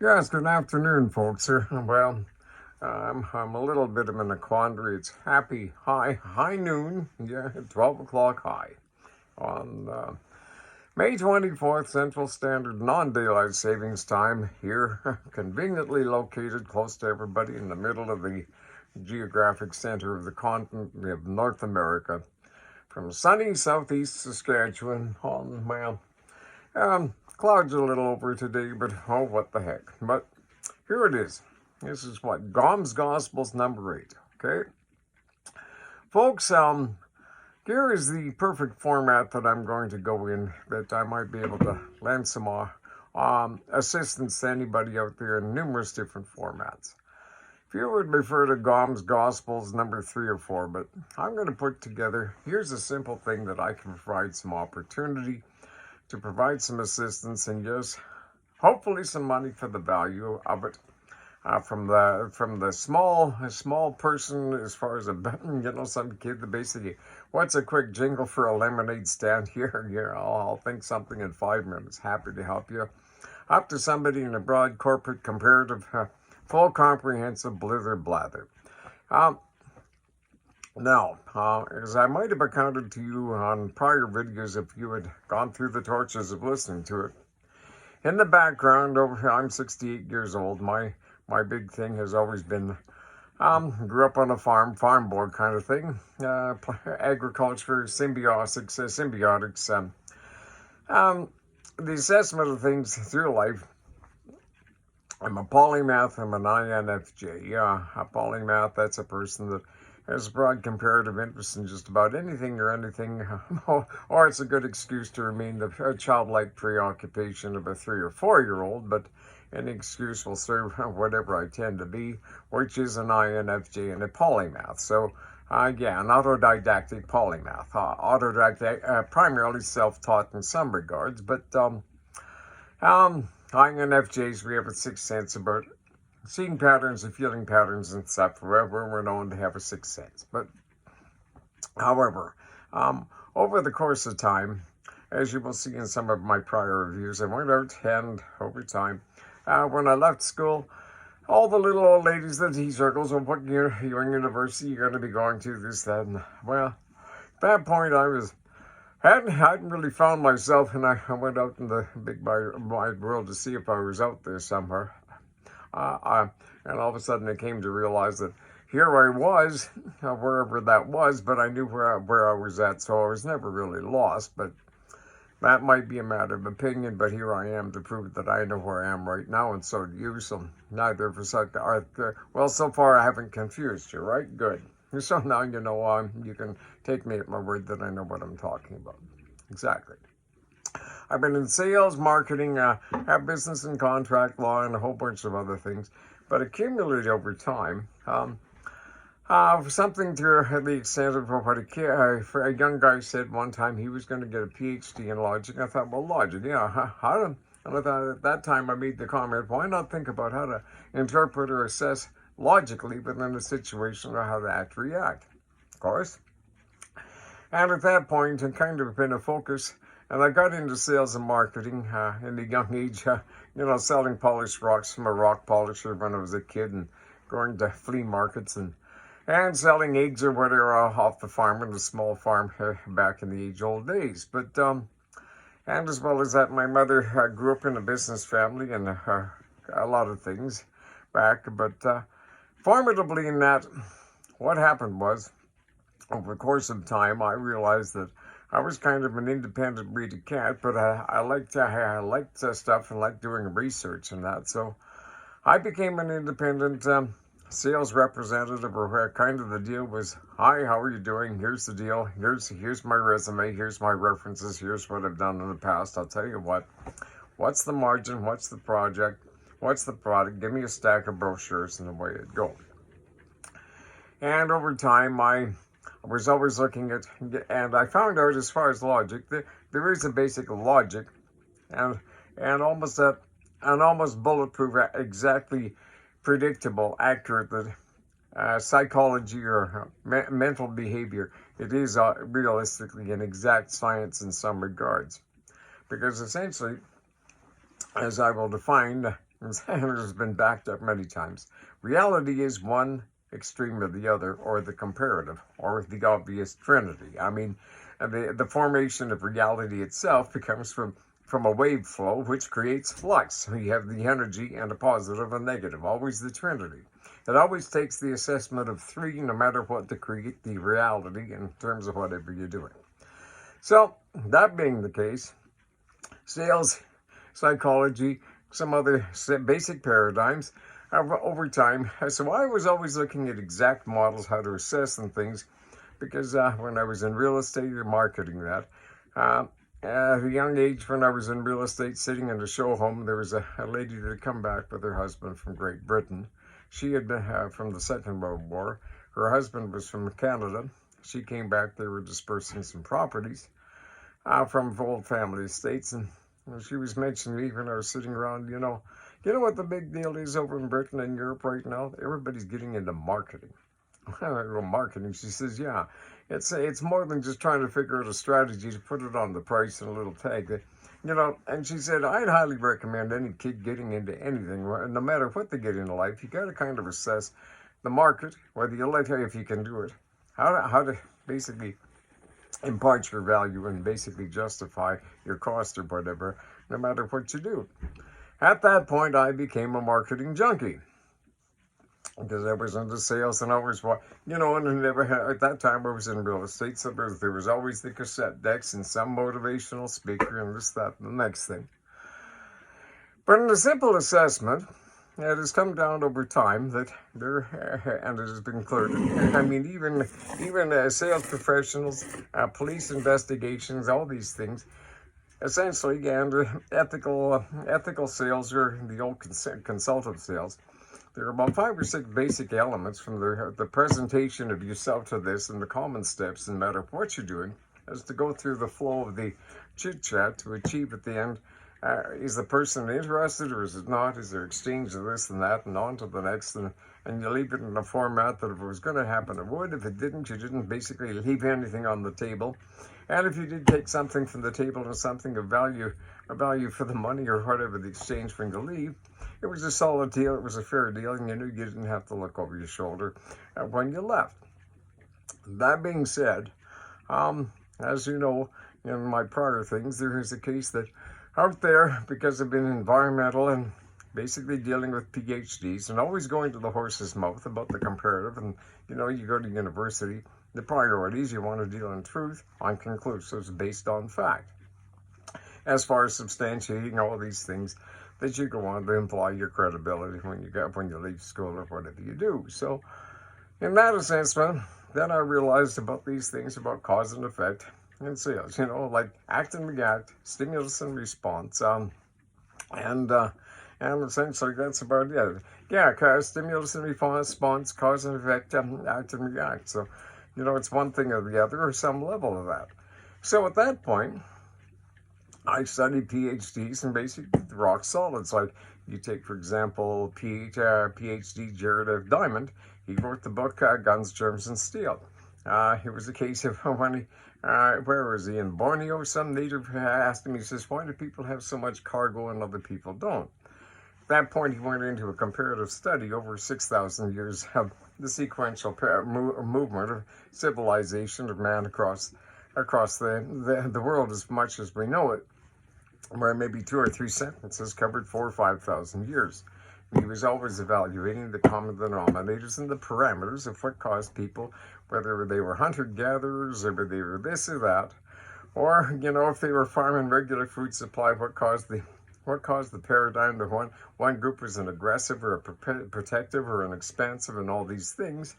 Yes, good afternoon, folks. Well, I'm a little bit of in a quandary. It's high noon, 12 o'clock high on May 24th, Central Standard Non-Daylight Savings Time here, conveniently located close to everybody in the middle of the geographic center of the continent of North America, from sunny southeast Saskatchewan clouds a little over today, but oh, what the heck. But here it is. This is what? GOM'S Gospels number 8, okay? Folks, here is the perfect format that I'm going to go in, that I might be able to lend some assistance to anybody out there in numerous different formats. If you would refer to GOM'S Gospels number 3 or 4, but I'm going to put together, here's a simple thing that I can provide some opportunity to provide some assistance and just hopefully some money for the value of it. From the small person, as far as some kid that basically, what's a quick jingle for a lemonade stand here? I'll think something in 5 minutes. Happy to help you. Up to somebody in a broad corporate comparative, full comprehensive blither blather. Now, as I might have accounted to you on prior videos if you had gone through the torches of listening to it, in the background over here, I'm 68 years old. My big thing has always been, grew up on a farm boy kind of thing, agriculture, symbiotics, the assessment of things through life. I'm a polymath, I'm an INFJ. Yeah, a polymath, that's a person that has a broad comparative interest in just about anything or anything, or it's a good excuse to remain the childlike preoccupation of a 3 or 4-year-old, but any excuse will serve whatever I tend to be, which is an INFJ and a polymath. So, an autodidactic polymath. Primarily self-taught in some regards, but INFJs, we have a sixth sense about seeing patterns and feeling patterns and stuff. We're known to have a sixth sense. But, however, over the course of time, as you will see in some of my prior reviews, I went out and over time, when I left school, all the little old ladies that he circles, well, what university you're going to be going to, this, that, and well, at that point I hadn't really found myself, and I went out in the big wide world to see if I was out there somewhere. And all of a sudden I came to realize that here I was, wherever that was, but I knew where I was at, so I was never really lost. But that might be a matter of opinion, but here I am to prove that I know where I am right now, and so do you. So neither of us are well, so far I haven't confused you, right? Good. So now you know you can take me at my word that I know what I'm talking about. Exactly. I've been in sales, marketing, have business and contract law, and a whole bunch of other things, but accumulated over time. Something to the extent of what a young guy said one time he was going to get a PhD in logic. I thought, well, logic, yeah, and I thought at that time I made the comment, why not think about how to interpret or assess logically within a situation or how to act, react, of course. And at that point, it kind of been a focus. And I got into sales and marketing in a young age, selling polished rocks from a rock polisher when I was a kid, and going to flea markets and selling eggs or whatever off the farm in a small farm back in the age-old days. But, and as well as that, my mother grew up in a business family and a lot of things back. But formidably in that, what happened was, over the course of time, I realized that I was kind of an independent breed of cat, but I liked stuff and liked doing research and that. So I became an independent sales representative, or kind of the deal was, hi, how are you doing? Here's the deal. Here's my resume. Here's my references. Here's what I've done in the past. I'll tell you what. What's the margin? What's the project? What's the product? Give me a stack of brochures, and away it goes. And over time, I was always looking at, and I found out as far as logic, there is a basic logic, and almost bulletproof, exactly predictable, accurate that psychology or mental behavior, it is realistically an exact science in some regards, because essentially, as I will define, and it has been backed up many times. Reality is one extreme or the other, or the comparative, or the obvious trinity. I mean, the formation of reality itself becomes from a wave flow, which creates flux. You have the energy and a positive and negative, always the trinity. It always takes the assessment of three, no matter what, to create the reality in terms of whatever you're doing. So, that being the case, sales, psychology, some other basic paradigms over time. So I was always looking at exact models, how to assess and things, because when I was in real estate or marketing that, at a young age when I was in real estate, sitting in a show home, there was a lady that had come back with her husband from Great Britain. She had been from the Second World War. Her husband was from Canada. She came back, they were dispersing some properties from old family estates, and she was mentioning me when I was sitting around, you know what the big deal is over in Britain and Europe right now? Everybody's getting into marketing. Marketing, she says, yeah, it's more than just trying to figure out a strategy to put it on the price and a little tag. And she said, I'd highly recommend any kid getting into anything, no matter what they get into life, you got to kind of assess the market, whether you like it, if you can do it, how to basically impart your value and basically justify your cost or whatever, no matter what you do. At that point, I became a marketing junkie because I was into sales and always, and never had, at that time I was in real estate, so there was always the cassette decks and some motivational speaker and this, that, and the next thing. But in a simple assessment, it has come down over time that and it has been clear. I mean, even sales professionals, police investigations, all these things, essentially, and ethical sales or the old consultative sales. There are about 5 or 6 basic elements from the presentation of yourself to this, and the common steps, no matter what you're doing, is to go through the flow of the chit-chat to achieve at the end. Is the person interested or is it not? Is there exchange of this and that and on to the next? And you leave it in a format that if it was going to happen, it would. If it didn't, you didn't basically leave anything on the table. And if you did take something from the table and something of value for the money or whatever the exchange when you leave, it was a solid deal, it was a fair deal, and you knew you didn't have to look over your shoulder when you left. That being said, as you know, in my prior things, there is a case that out there, because I've been environmental and basically dealing with PhDs and always going to the horse's mouth about the comparative, and you go to university, the priorities, you want to deal in truth, on conclusives based on fact. As far as substantiating all these things that you go on to imply your credibility when you leave school or whatever you do. So in that assessment, then I realized about these things about cause and effect in sales, like act and react, stimulus and response, and essentially that's about it. Yeah, stimulus and response, cause and effect, act and react. So, it's one thing or the other, or some level of that. So at that point, I studied PhDs and basically the rock solids. Like you take, for example, PhD Jared F. Diamond. He wrote the book Guns, Germs, and Steel. It was a case of when he, where was he, in Borneo? Some native asked him, he says, why do people have so much cargo and other people don't? At that point, he went into a comparative study over 6,000 years of the sequential movement of civilization of man across the world as much as we know it, where maybe 2 or 3 sentences covered 4,000 or 5,000 years. He was always evaluating the common denominators and the parameters of what caused people, whether they were hunter-gatherers or whether they were this or that, or, if they were farming regular food supply, what caused the paradigm that one group was an aggressive or a protective or an expansive and all these things,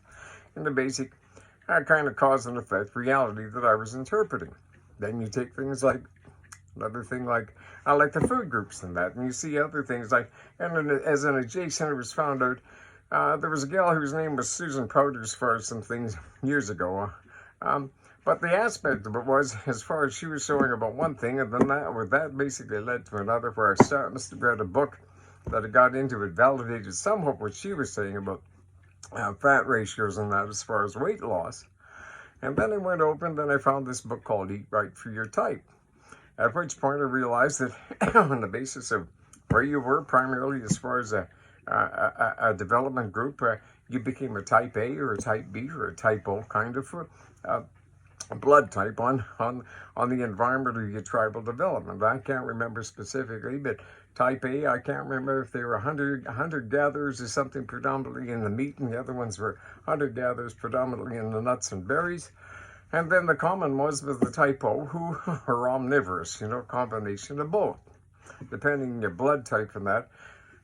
and the basic kind of cause and effect reality that I was interpreting. Then you take things like, another thing like the food groups and that, and you see other things like, and as an adjacent, it was found out, there was a gal whose name was Susan Powder as far as some things years ago, but the aspect of it was, as far as she was showing about one thing, and then that basically led to another, where I must have read a book that I got into, it validated somewhat what she was saying about fat ratios and that as far as weight loss. And then I went over and then I found this book called Eat Right for Your Type. At which point I realized that on the basis of where you were primarily as far as a development group. You became a type A or a type B or a type O kind of blood type on the environment of your tribal development. I can't remember specifically, but type A, I can't remember if they were hunter-gatherers or something predominantly in the meat, and the other ones were hunter-gatherers predominantly in the nuts and berries. And then the common was the type O, who are omnivorous, combination of both. Depending on your blood type and that,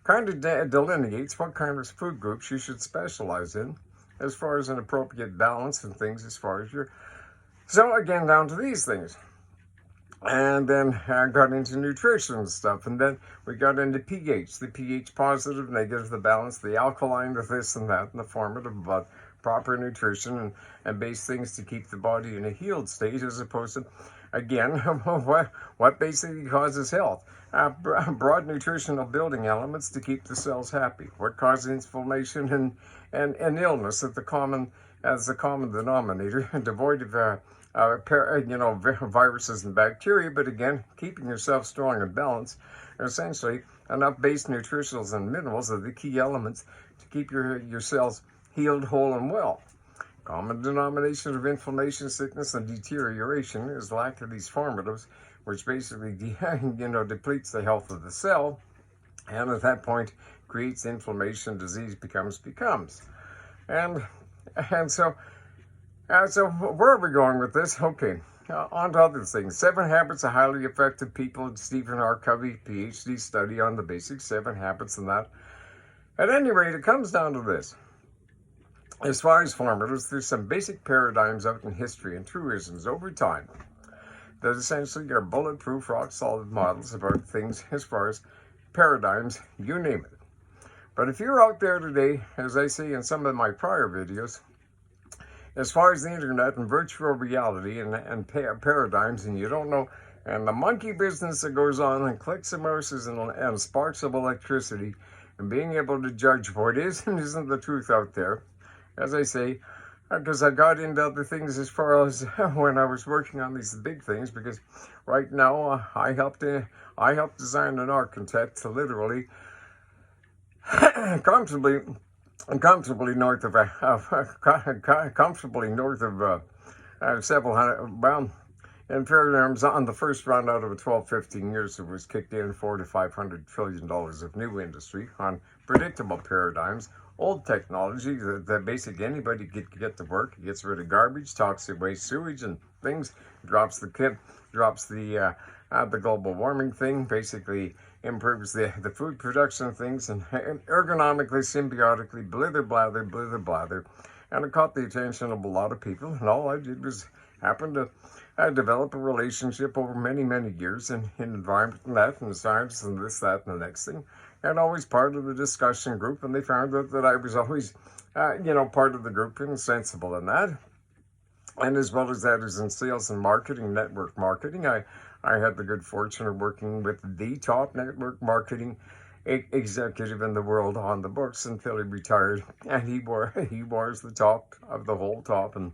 kind of delineates what kind of food groups you should specialize in as far as an appropriate balance and things as far as your... So again, down to these things. And then I got into nutrition and stuff, and then we got into pH, the pH positive, negative, the balance, the alkaline, the this and that, and the formative, but proper nutrition and base things to keep the body in a healed state, as opposed to, again, what basically causes health. Broad nutritional building elements to keep the cells happy. What causes inflammation and illness as the common denominator, devoid of viruses and bacteria, but again, keeping yourself strong and balanced. Essentially, enough base nutritionals and minerals are the key elements to keep your cells healed, whole, and well. Common denomination of inflammation, sickness, and deterioration is lack of these formatives, which basically depletes the health of the cell, and at that point creates inflammation, disease becomes. And so where are we going with this? Okay, on to other things. 7 Habits of Highly Effective People, Stephen R. Covey, PhD study on the basic 7 habits and that. At any rate, it comes down to this. As far as formatives, there's some basic paradigms out in history and truisms over time that essentially are bulletproof, rock-solid models about things as far as paradigms, you name it. But if you're out there today, as I say in some of my prior videos, as far as the internet and virtual reality and paradigms, and you don't know, and the monkey business that goes on and clicks and mouses and sparks of electricity, and being able to judge what is and isn't the truth out there, as I say, because I got into other things as far as when I was working on these big things, because right now I helped design an architect to literally comfortably north of several hundred, well, in fair terms, on the first round out of a 12-15 years, it was kicked in $400 to $500 trillion of new industry on predictable paradigms, old technology that basically anybody can get to work. It gets rid of garbage, toxic waste, sewage, and things. Drops the global warming thing. Basically improves the food production of things, and ergonomically, symbiotically, blather. And it caught the attention of a lot of people. And all I did was happen to develop a relationship over many, many years in environment and that, and science and this, that, and the next thing. And always part of the discussion group, and they found out that I was always, part of the group and sensible in that. And as well as that, as in sales and marketing, network marketing, I had the good fortune of working with the top network marketing executive in the world on the books until he retired, and he was the top of the whole top, and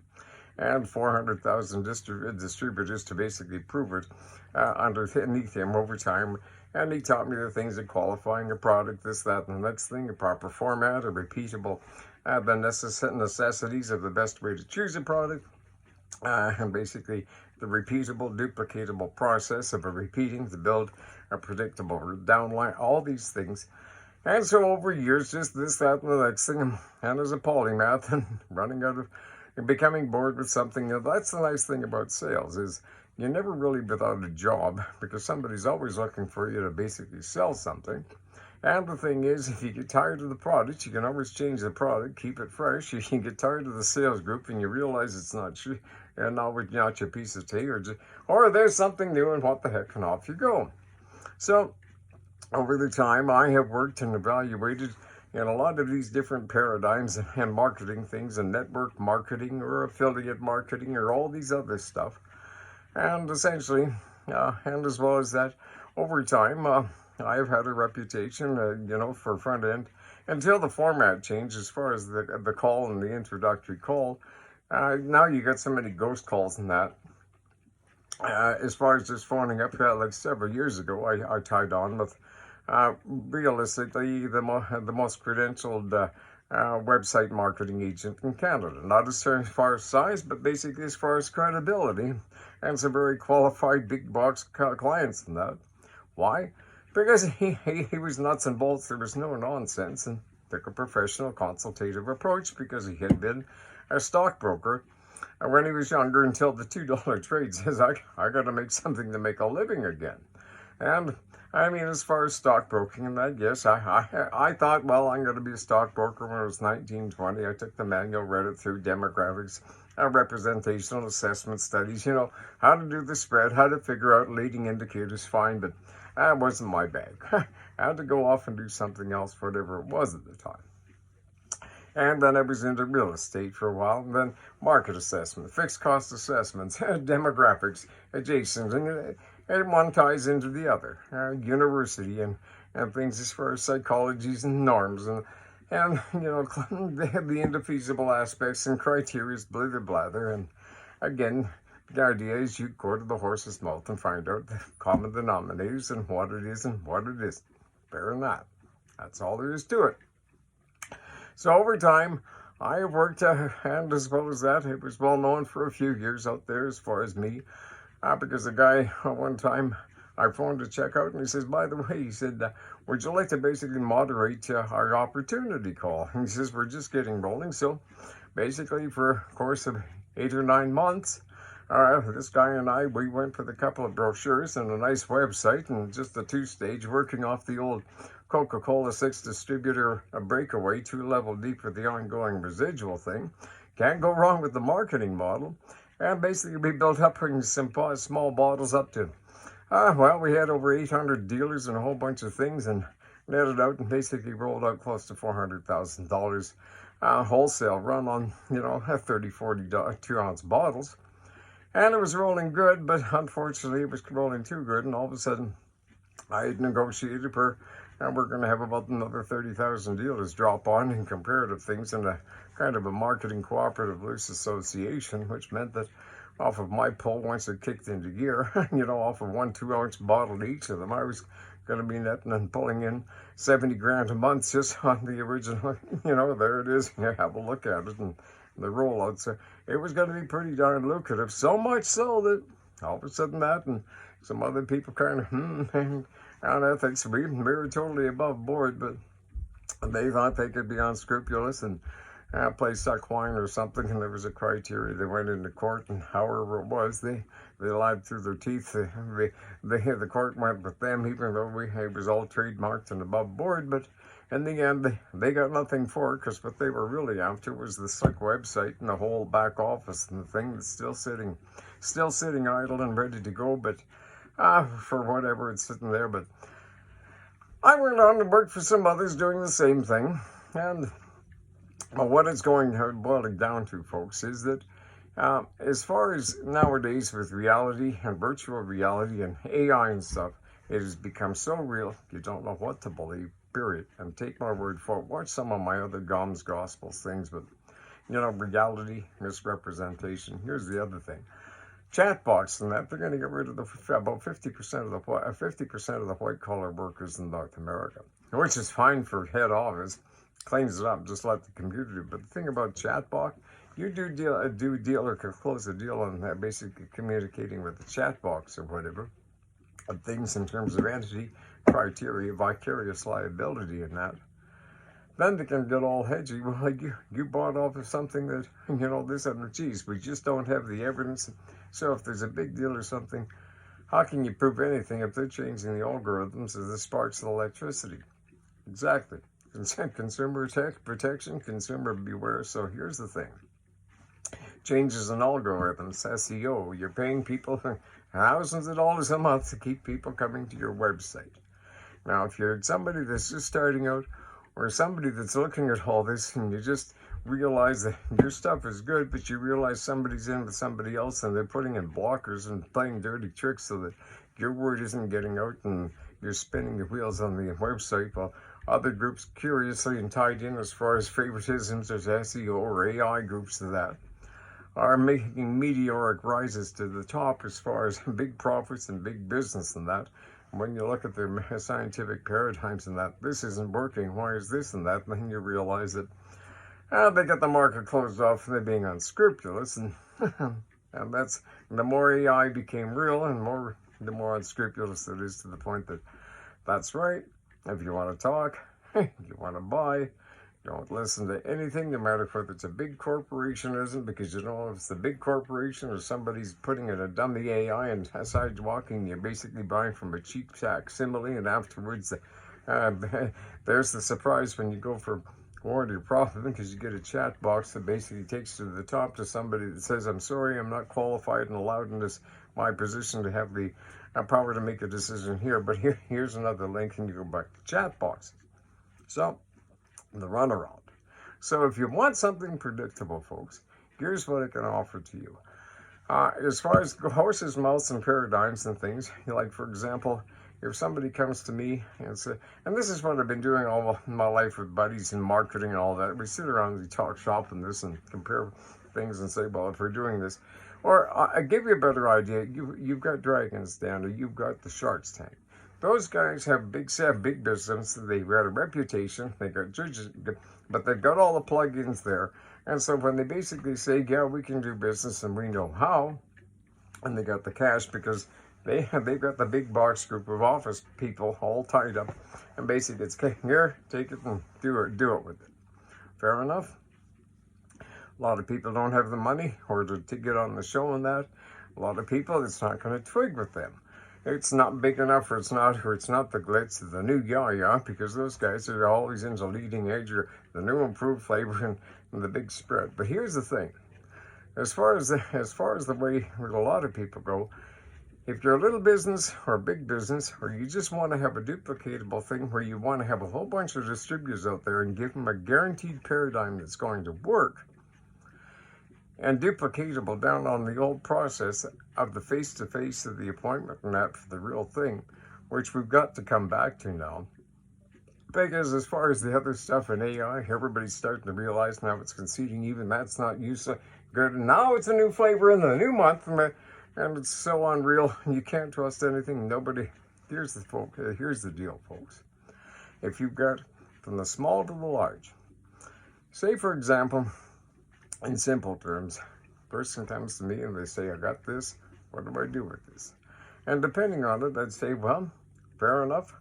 400,000 distributors to basically prove it underneath him over time. And he taught me the things of qualifying a product, this, that, and the next thing, a proper format, a repeatable, the necessities of the best way to choose a product, and basically the repeatable, duplicatable process of repeating to build a predictable downline, all these things. And so over years, just this, that, and the next thing, and as a polymath and running out of, and becoming bored with something. That's the nice thing about sales, is you're never really without a job, because somebody's always looking for you to basically sell something. And the thing is, if you get tired of the product, you can always change the product, keep it fresh. You can get tired of the sales group and you realize it's not your piece of tea, or there's something new, and what the heck, and off you go. So over the time, I have worked and evaluated in a lot of these different paradigms and marketing things, and network marketing or affiliate marketing or all these other stuff. And essentially, and as well as that, over time, I've had a reputation, for front end, until the format changed as far as the call and the introductory call. Now you got so many ghost calls and that. As far as just phoning up, like several years ago, I tied on with realistically the most credentialed website marketing agent in Canada. Not as far as size, but basically as far as credibility, and some very qualified big box clients in that. Why? Because he was nuts and bolts. There was no nonsense, and took a professional consultative approach because he had been a stockbroker when he was younger until the $2 trade says, I got to make something to make a living again. And I mean, as far as stockbroking and that, yes, I thought, well, I'm going to be a stockbroker when I was 19, 20. I took the manual, read it through demographics, representational assessment studies, you know, how to do the spread, how to figure out leading indicators, fine, but that wasn't my bag. I had to go off and do something else, whatever it was at the time. And then I was into real estate for a while, and then market assessment, fixed cost assessments, demographics, adjacent, and one ties into the other. University and things as far as psychologies and norms and you know, they have the indefeasible aspects and criteria, blather blather. And again, the idea is you go to the horse's mouth and find out the common denominators and what it is and what it isn't. Fair enough. That's all there is to it. So over time, I have worked, and as well as that, it was well known for a few years out there as far as me, because the guy, one time, I phoned to check out, and he says, by the way, he said, would you like to basically moderate our opportunity call? And he says, we're just getting rolling, so basically for a course of 8 or 9 months, this guy and I, we went with a couple of brochures and a nice website and just a 2-stage working off the old Coca-Cola 6 distributor breakaway, 2 level deep with the ongoing residual thing. Can't go wrong with the marketing model. And basically we built up some small bottles up to, well, we had over 800 dealers and a whole bunch of things, and netted out and basically rolled out close to $400,000 wholesale run on, you know, 30, 40 2-ounce bottles. And it was rolling good, but unfortunately it was rolling too good, and all of a sudden I had negotiated for, and we're going to have about another 30,000 dealers drop on in comparative things in a kind of a marketing cooperative loose association, which meant that off of my pull, once it kicked into gear, you know, off of 1 2-ounce bottle each of them, I was going to be netting and pulling in 70 grand a month just on the original, you know, there it is, you have a look at it, and the rollout. So it was going to be pretty darn lucrative, so much so that all of a sudden that and some other people kind of, and ethics, we were totally above board, but they thought they could be unscrupulous and play suck wine or something, and there was a criteria. They went into court, and however it was, they lied through their teeth. The court went with them, even though it was all trademarked and above board, but in the end, they got nothing for it, because what they were really after was the suck website and the whole back office and the thing that's still sitting idle and ready to go, but for whatever, it's sitting there. But I went on to work for some others doing the same thing, and what it's boiling down to, folks, is that as far as nowadays with reality and virtual reality and AI and stuff, it has become so real, you don't know what to believe, period. And take my word for it. Watch some of my other GOM'S Gospels things, but, you know, reality, misrepresentation. Here's the other thing. Chatbots and that, they're going to get rid of about 50% of the white-collar workers in North America, which is fine for head office. Cleans it up, just let the computer do. But the thing about chatbot, you do deal or close a deal on that, basically communicating with the chatbox or whatever, of things in terms of entity, criteria, vicarious liability and that. Then they can get all hedgy. Well, like you bought off of something that, you know, this and geez, we just don't have the evidence. So if there's a big deal or something, how can you prove anything if they're changing the algorithms of the sparks of electricity? Exactly. Consumer protection, consumer beware. So here's the thing. Changes in algorithms, SEO. You're paying people thousands of dollars a month to keep people coming to your website. Now, if you're somebody that's just starting out, or somebody that's looking at all this and you just realize that your stuff is good, but you realize somebody's in with somebody else and they're putting in blockers and playing dirty tricks so that your word isn't getting out and you're spinning the wheels on the website while other groups curiously and tied in as far as favoritisms as SEO or AI groups to that are making meteoric rises to the top as far as big profits and big business and that. when you look at the scientific paradigms and that, this isn't working, why is this and that, and then you realize that they get the market closed off and they're being unscrupulous, and and that's, the more AI became real and the more unscrupulous it is, to the point that that's right. If you want to talk, you want to buy, don't listen to anything, no matter whether it's a big corporation or isn't, because you know if it's a big corporation or somebody's putting in a dummy AI and sidewalking, you're basically buying from a cheap facsimile, and afterwards there's the surprise when you go for warranty problem, because you get a chat box that basically takes you to the top to somebody that says, I'm sorry, I'm not qualified and allowed in my position to have the power to make a decision here, but here's another link, and you go back to chat boxes. So, the runaround. So if you want something predictable, folks, here's what I can offer to you. As far as horses, mouths, and paradigms and things, like, for example, if somebody comes to me and say, and this is what I've been doing all my life with buddies in marketing and all that, we sit around and we talk shop and this and compare things and say, well, if we're doing this, or I give you a better idea, you've got Dragon's Den, or you've got the Shark's Tank. Those guys have big business, they've got a reputation, they got judges, but they've got all the plugins there. And so when they basically say, yeah, we can do business and we know how, and they got the cash because they've got the big box group of office people all tied up, and basically it's, here, take it and do it with it. Fair enough? A lot of people don't have the money or to get on the show and that. A lot of people, it's not going to twig with them. It's not big enough, or it's not the glitz, the new yah-yah, because those guys are always into leading edge or the new improved flavor and the big spread. But here's the thing. As far as the way a lot of people go, if you're a little business or a big business, or you just want to have a duplicatable thing where you want to have a whole bunch of distributors out there and give them a guaranteed paradigm that's going to work, and duplicatable down on the old process of the face-to-face of the appointment and that for the real thing, which we've got to come back to now. Because as far as the other stuff in AI, everybody's starting to realize now it's conceding even that's not useful. Good. Now it's a new flavor in the new month, and it's so unreal. You can't trust anything. Nobody. Here's the deal, folks. If you've got from the small to the large, say for example, in simple terms, person comes to me and they say, I got this, what do I do with this? And depending on it, I'd say, well, fair enough.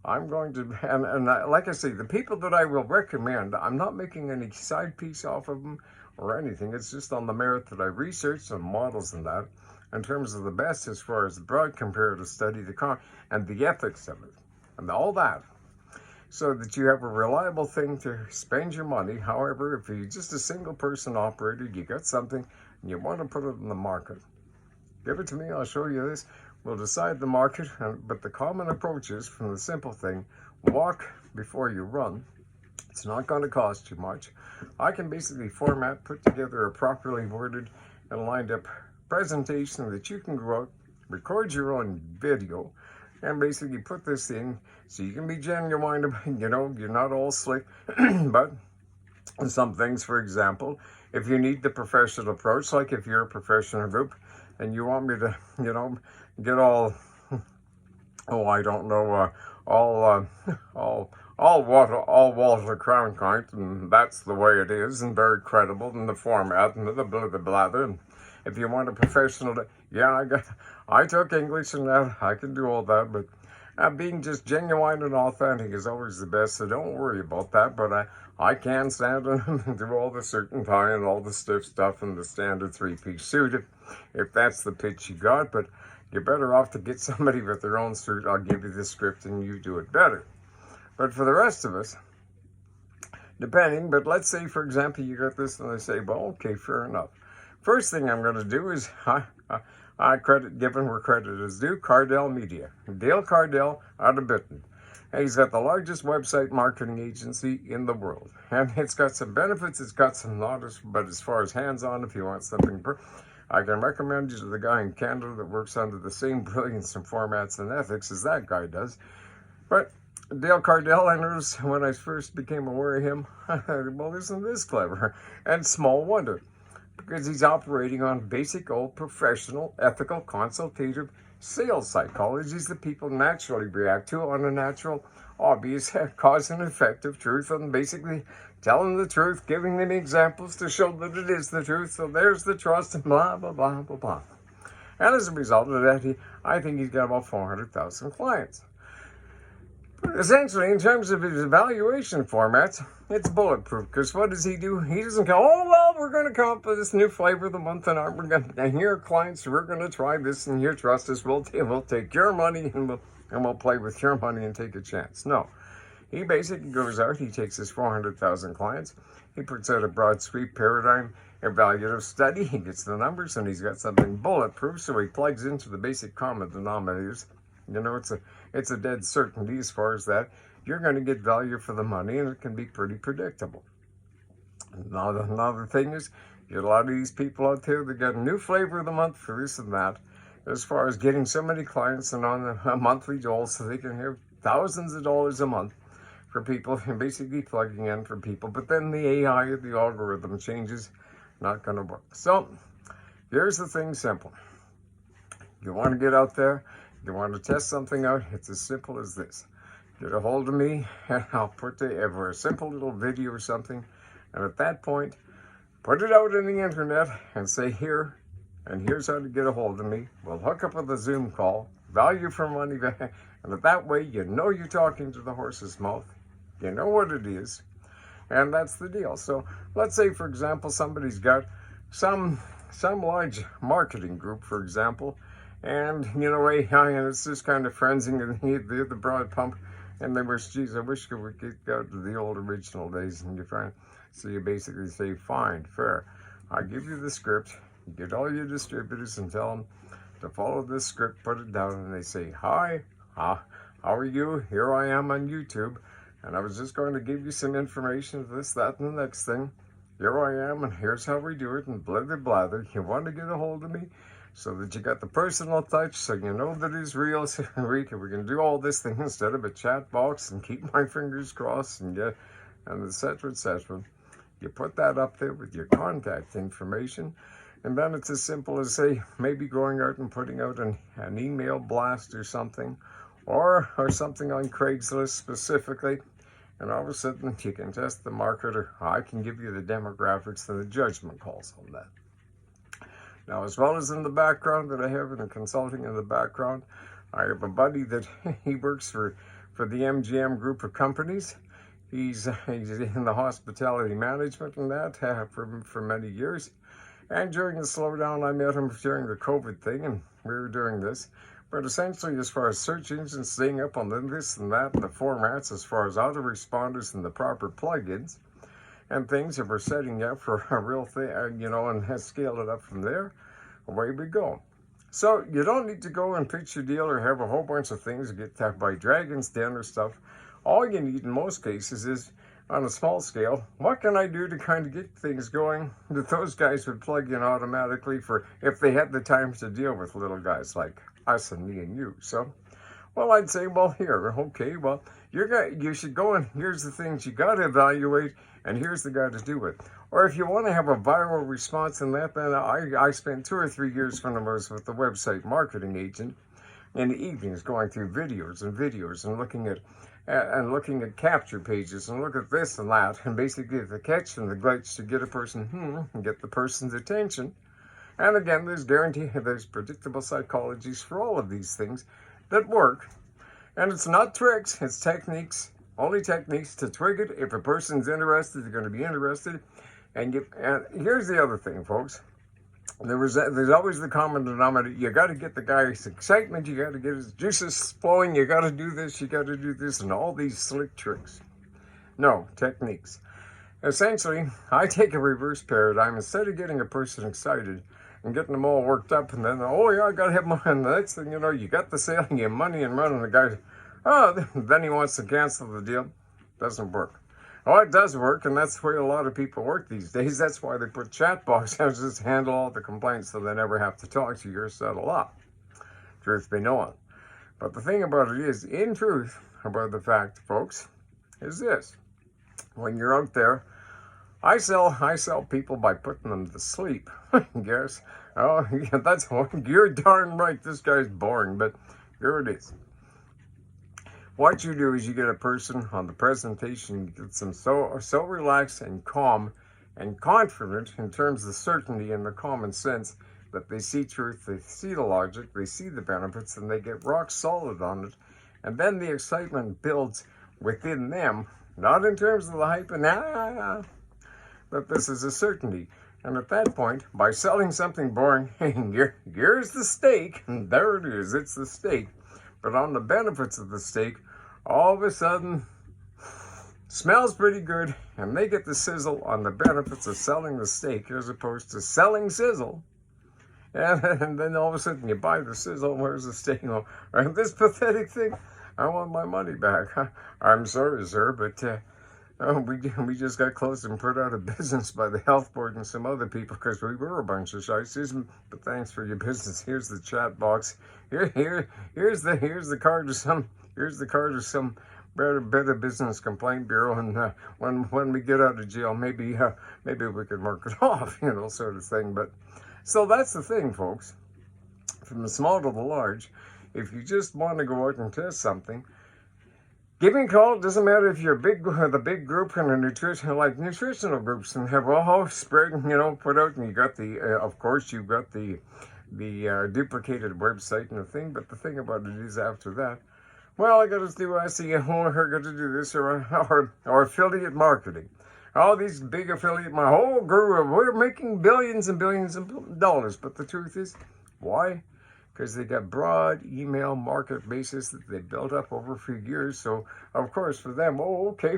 I'm going to, and like I say, the people that I will recommend, I'm not making any side piece off of them or anything. It's just on the merit that I researched some models and that, in terms of the best as far as the broad comparative study, and the ethics of it, and all that. So that you have a reliable thing to spend your money. However, if you're just a single person operator, you got something and you want to put it in the market, give it to me, I'll show you this. We'll decide the market, but the common approach is, from the simple thing, walk before you run. It's not going to cost you much. I can basically put together a properly worded and lined up presentation that you can go out, record your own video, and basically put this in so you can be genuine, you're not all slick, but some things, for example, if you need the professional approach, like if you're a professional group and you want me to, get all, I don't know, all Walter Cronkite, and that's the way it is, and very credible in the format and the blather. And if you want a professional, I took English and that, I can do all that, but being just genuine and authentic is always the best, so don't worry about that. But I can stand and do all the suit and tie and all the stiff stuff and the standard three-piece suit if that's the pitch you got. But you're better off to get somebody with their own suit. I'll give you the script and you do it better. But for the rest of us, depending, but let's say, for example, you got this and I say, well, okay, fair enough. First thing I'm going to do is, I credit given where credit is due, Cardell Media. Dale Cardell out of Benton. He's got the largest website marketing agency in the world. And it's got some benefits, it's got some not, but as far as hands-on, if you want something, I can recommend you to the guy in Canada that works under the same brilliance and formats and ethics as that guy does. But Dale Cardell, I noticed when I first became aware of him, well, isn't this clever? And small wonder, because he's operating on basic old professional, ethical, consultative sales psychologies that people naturally react to on a natural, obvious cause and effect of truth, and basically telling the truth, giving them examples to show that it is the truth. So there's the trust and blah, blah, blah, blah, blah. And as a result of that, I think he's got about 400,000 clients. But essentially, in terms of his evaluation formats, it's bulletproof. Because what does he do? He doesn't go, oh, well, we're going to come up with this new flavor of the month, and here, clients, we're going to try this, and here, trust us, we'll take your money, and we'll play with your money and take a chance. No. He basically goes out, he takes his 400,000 clients, he puts out a broad sweep paradigm evaluative study, he gets the numbers, and he's got something bulletproof, so he plugs into the basic common denominators. You know, it's a dead certainty as far as that. You're going to get value for the money, and it can be pretty predictable. Another thing is, you get a lot of these people out there that got a new flavor of the month for this and that, as far as getting so many clients and on a monthly dole so they can have thousands of dollars a month for people, and basically plugging in for people. But then the AI, the algorithm changes, not going to work. So here's the thing, simple. You want to get out there, you want to test something out, it's as simple as this. Get a hold of me, and I'll put together a simple little video or something, and at that point, put it out on the internet and say here, and here's how to get a hold of me. We'll hook up with a Zoom call, value for money, and that way you know you're talking to the horse's mouth. You know what it is, and that's the deal. So let's say, for example, somebody's got some large marketing group, for example, and, you know, and it's just kind of friending, and the broad pump, and they wish, geez, I wish we could go to the old original days, and you find, so you basically say, fine, fair, I give you the script, you get all your distributors and tell them to follow this script, put it down, and they say, hi, how are you? Here I am on YouTube. And I was just going to give you some information of this, that, and the next thing. Here I am, and here's how we do it, and blather, blather. You want to get a hold of me so that you got the personal touch, so you know that it's real, so we can do all this thing instead of a chat box and keep my fingers crossed and et cetera, et cetera. You put that up there with your contact information, and then it's as simple as, say, maybe going out and putting out an email blast or something, or something on Craigslist specifically. And all of a sudden, you can test the market, or I can give you the demographics and the judgment calls on that. Now, as well as in the background that I have in the consulting in the background, I have a buddy that he works for the MGM group of companies. He's in the hospitality management and that for many years. And during the slowdown, I met him during the COVID thing, and we were doing this. But essentially, as far as search engines, staying up on this and that, and the formats, as far as autoresponders and the proper plugins and things that we're setting up for a real thing, you know, and has scaled it up from there, away we go. So you don't need to go and pitch your deal or have a whole bunch of things to get tapped by Dragon's Den or stuff. All you need in most cases is, on a small scale, what can I do to kind of get things going that those guys would plug in automatically for if they had the time to deal with little guys like us and me and you. So, well, I'd say, well, here, okay, well, you should go and here's the things you got to evaluate, and here's the guy to do it. Or if you want to have a viral response in that, then I spent 2 or 3 years when I was with the website marketing agent in the evenings going through videos and looking at capture pages and look at this and that, and basically the catch and the glitch to get a person, and get the person's attention. And again, there's predictable psychologies for all of these things that work. And it's not tricks, it's techniques, only techniques to twig it. If a person's interested, they're going to be interested. And here's the other thing, folks. There's always the common denominator. You got to get the guy's excitement. You got to get his juices flowing. You got to do this. You got to do this, and all these slick tricks. No, techniques. Essentially, I take a reverse paradigm. Instead of getting a person excited and getting them all worked up, and then, oh yeah, I got to have money. And the next thing you know, you got the sale, you have money and running. The guy, then he wants to cancel the deal. Doesn't work. Oh, it does work, and that's the way a lot of people work these days. That's why they put chat boxes to handle all the complaints so they never have to talk to you or settle up. Truth be known. But the thing about it is, in truth, about the fact, folks, is this. When you're out there I sell people by putting them to sleep. Yes. Oh, yeah, that's you're darn right. This guy's boring, but here it is. What you do is you get a person on the presentation, you get them so relaxed and calm and confident in terms of certainty and the common sense that they see truth, they see the logic, they see the benefits, and they get rock solid on it. And then the excitement builds within them, not in terms of the hype and but this is a certainty. And at that point, by selling something boring, here's the steak, and there it is, it's the steak. But on the benefits of the steak, all of a sudden, smells pretty good, and they get the sizzle on the benefits of selling the steak as opposed to selling sizzle. And then all of a sudden you buy the sizzle, where's the steak? And this pathetic thing, I want my money back. I'm sorry, sir, but we just got closed and put out of business by the health board and some other people because we were a bunch of shites. But thanks for your business. Here's the chat box. Here's the card to some Better Business Complaint Bureau, and when we get out of jail, maybe we could mark it off, sort of thing. But so that's the thing, folks. From the small to the large, if you just want to go out and test something, give me a call. It doesn't matter if you're the big group and a nutritional groups, and have all spread, put out, and you got of course, you've got the duplicated website and the thing. But the thing about it is, after that, well, I got to do SEO, I got to do this or affiliate marketing. All these big affiliate, my whole group, we're making billions and billions of dollars. But the truth is, why? Because they got broad email market bases that they built up over a few years. So, of course, for them, okay.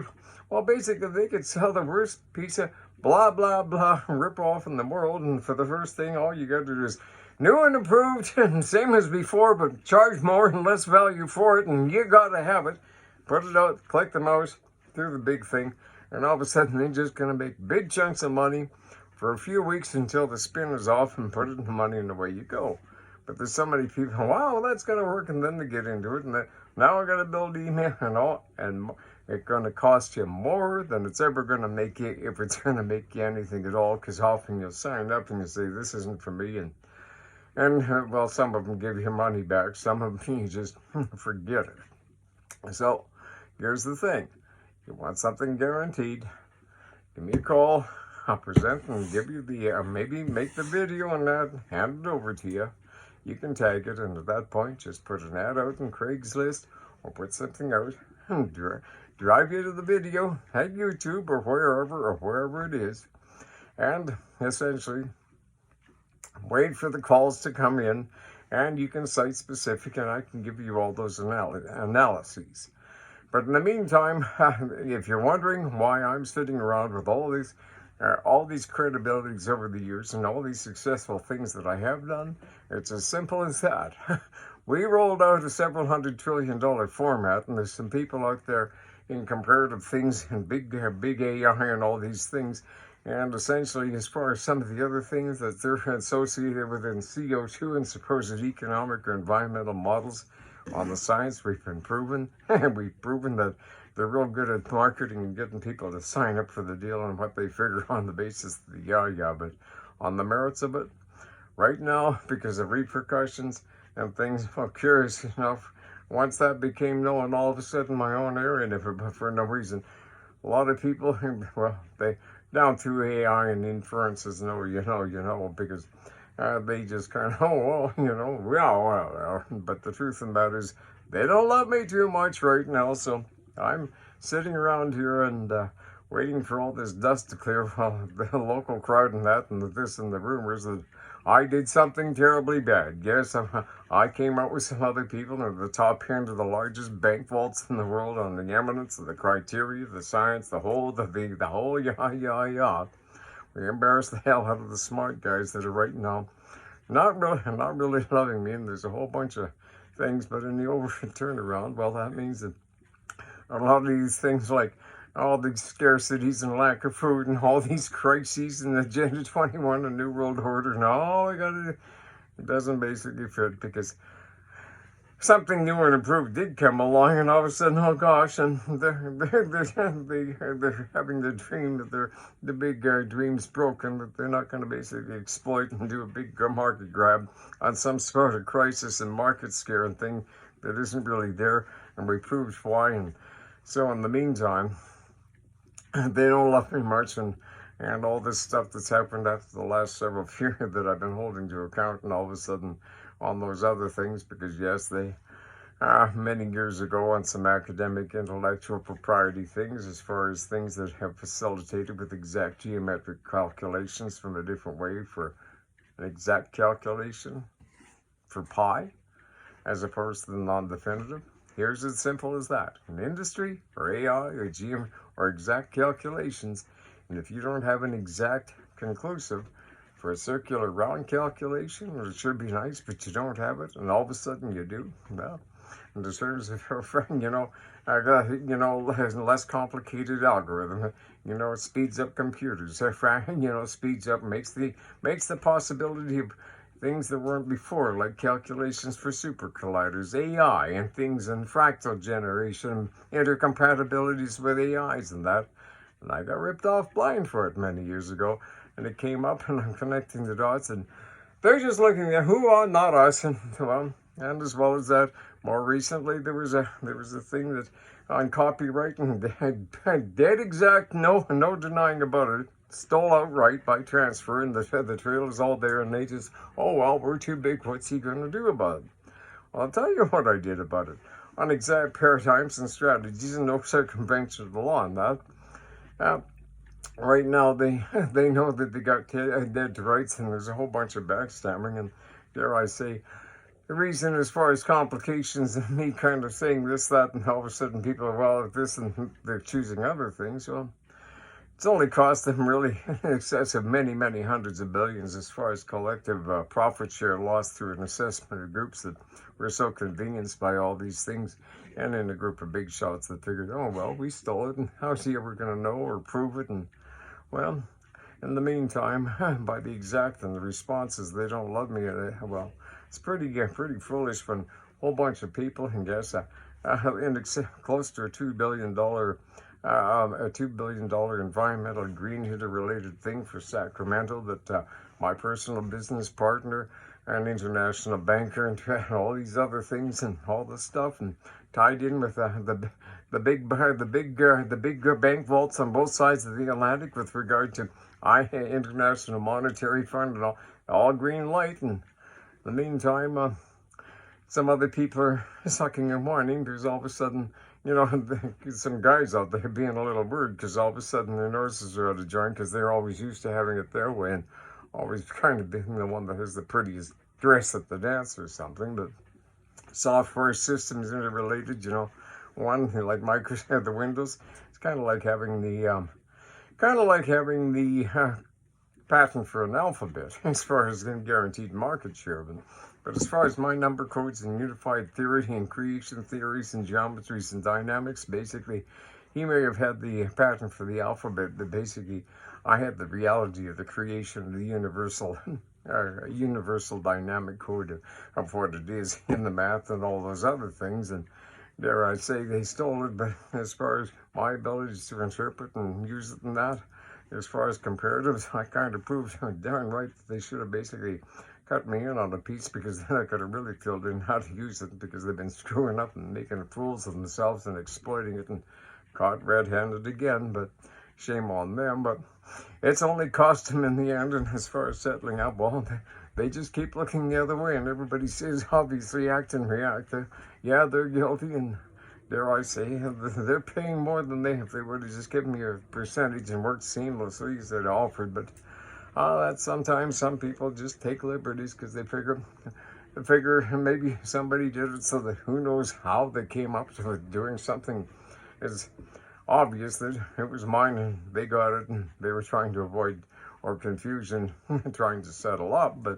Well, basically, they could sell the worst piece of blah, blah, blah rip-off in the world. And for the first thing, all you got to do is new and improved, and same as before, but charge more and less value for it. And you got to have it. Put it out, click the mouse, do the big thing. And all of a sudden, they're just going to make big chunks of money for a few weeks until the spin is off and put it in the money and away you go. But there's so many people, wow, that's going to work, and then they get into it, and now I got to build email and all, and it's going to cost you more than it's ever going to make you, if it's going to make you anything at all, because often you'll sign up and you say, this isn't for me, and well, some of them give you money back, some of them you just forget it. So, here's the thing. You want something guaranteed, give me a call, I'll present and give you the, maybe make the video on that, hand it over to you. You can tag it, and at that point, just put an ad out on Craigslist or put something out and drive you to the video at YouTube or wherever it is, and essentially wait for the calls to come in, and you can site specific, and I can give you all those analyses. But in the meantime, if you're wondering why I'm sitting around with all these credibilities over the years and all these successful things that I have done, it's as simple as that. We rolled out a several $100 trillion format, and there's some people out there in comparative things and big AI and all these things. And essentially, as far as some of the other things that they're associated with in CO2 and supposed economic or environmental models on the science, we've been proven. We've proven that they're real good at marketing and getting people to sign up for the deal and what they figure on the basis of the but on the merits of it, right now, because of repercussions and things, well, curious enough, once that became known, all of a sudden my own area, and for no reason, a lot of people, well, they, down through AI and inferences, because they just kind of, well, but the truth of the matter is, they don't love me too much right now, so I'm sitting around here and waiting for all this dust to clear, while the local crowd and that, and this and the rumors that I did something terribly bad. Yes, I came out with some other people at the top end of the largest bank vaults in the world on the eminence of the criteria, the science, the whole. We embarrassed the hell out of the smart guys that are right now not really loving me, and there's a whole bunch of things, but in the over turnaround, well, that means that a lot of these things, like all the scarcities and lack of food and all these crises and Agenda 21 and New World Order and all I got to do, it doesn't basically fit, because something new and improved did come along, and all of a sudden, oh gosh, and they're having the dream that the big dream's broken, that they're not going to basically exploit and do a big market grab on some sort of crisis and market scare and thing that isn't really there, and we proved why. And so in the meantime, they don't love me much, and all this stuff that's happened after the last several years that I've been holding to account, and all of a sudden on those other things, because yes, they many years ago on some academic intellectual propriety things, as far as things that have facilitated with exact geometric calculations from a different way for an exact calculation for pi, as opposed to the non-definitive. Here's as simple as that. In industry, or AI, or or exact calculations, and if you don't have an exact conclusive for a circular round calculation, well, it should be nice, but you don't have it, and all of a sudden you do. Well, in terms of your friend, I got, less complicated algorithm. It speeds up computers. Speeds up, makes the possibility of things that weren't before, like calculations for supercolliders, AI, and things in fractal generation, intercompatibilities with AIs and that. And I got ripped off blind for it many years ago, and it came up, and I'm connecting the dots, and they're just looking at who are not us, and well, and as well as that, more recently there was a thing that on copyright and dead exact, no denying about it, stole outright by transfer, and the trail is all there, and they just, oh well, we're too big, what's he going to do about it? Well, I'll tell you what I did about it. On exact paradigms and strategies, and no circumvention of the law on that. Right now, they know that they got dead to rights, and there's a whole bunch of backstabbing, and dare I say, the reason as far as complications and me kind of saying this, that, and all of a sudden people are, well, this, and they're choosing other things, well, it's only cost them really in excess of many, many hundreds of billions as far as collective profit share lost through an assessment of groups that were so convenienced by all these things, and in a group of big shots that figured, oh, well, we stole it, and how's he ever going to know or prove it? And, well, in the meantime, by the exact and the responses, they don't love me. Well, it's pretty foolish when a whole bunch of people, and yes, close to a $2 billion environmental green hitter related thing for Sacramento that my personal business partner, an international banker, and all these other things and all this stuff, and tied in with the big bank vaults on both sides of the Atlantic with regard to International Monetary Fund and all green light. And in the meantime, some other people are sucking and whining. There's all of a sudden, some guys out there being a little weird because all of a sudden their noses are out of joint because they're always used to having it their way and always kind of being the one that has the prettiest dress at the dance or something. But software systems interrelated, one like Microsoft, the Windows, it's kind of like having the patent for an alphabet as far as guaranteed market share. But as far as my number codes and unified theory and creation theories and geometries and dynamics, basically, he may have had the patent for the alphabet, but basically, I had the reality of the creation of the universal dynamic code of what it is in the math and all those other things. And dare I say, they stole it, but as far as my abilities to interpret and use it in that, as far as comparatives, I kind of proved darn right that they should have basically cut me in on a piece, because then I could have really filled in how to use it, because they've been screwing up and making fools of themselves and exploiting it and caught red-handed again. But shame on them. But it's only cost them in the end. And as far as settling up, well, they just keep looking the other way, and everybody says obviously act and react. Yeah, they're guilty, and dare I say, they're paying more than they if they would have just given me a percentage and worked seamlessly as they'd offered. But that sometimes some people just take liberties because they figure maybe somebody did it, so that who knows how they came up to it, doing something as obvious that it was mine and they got it, and they were trying to avoid or confusion, trying to settle up, but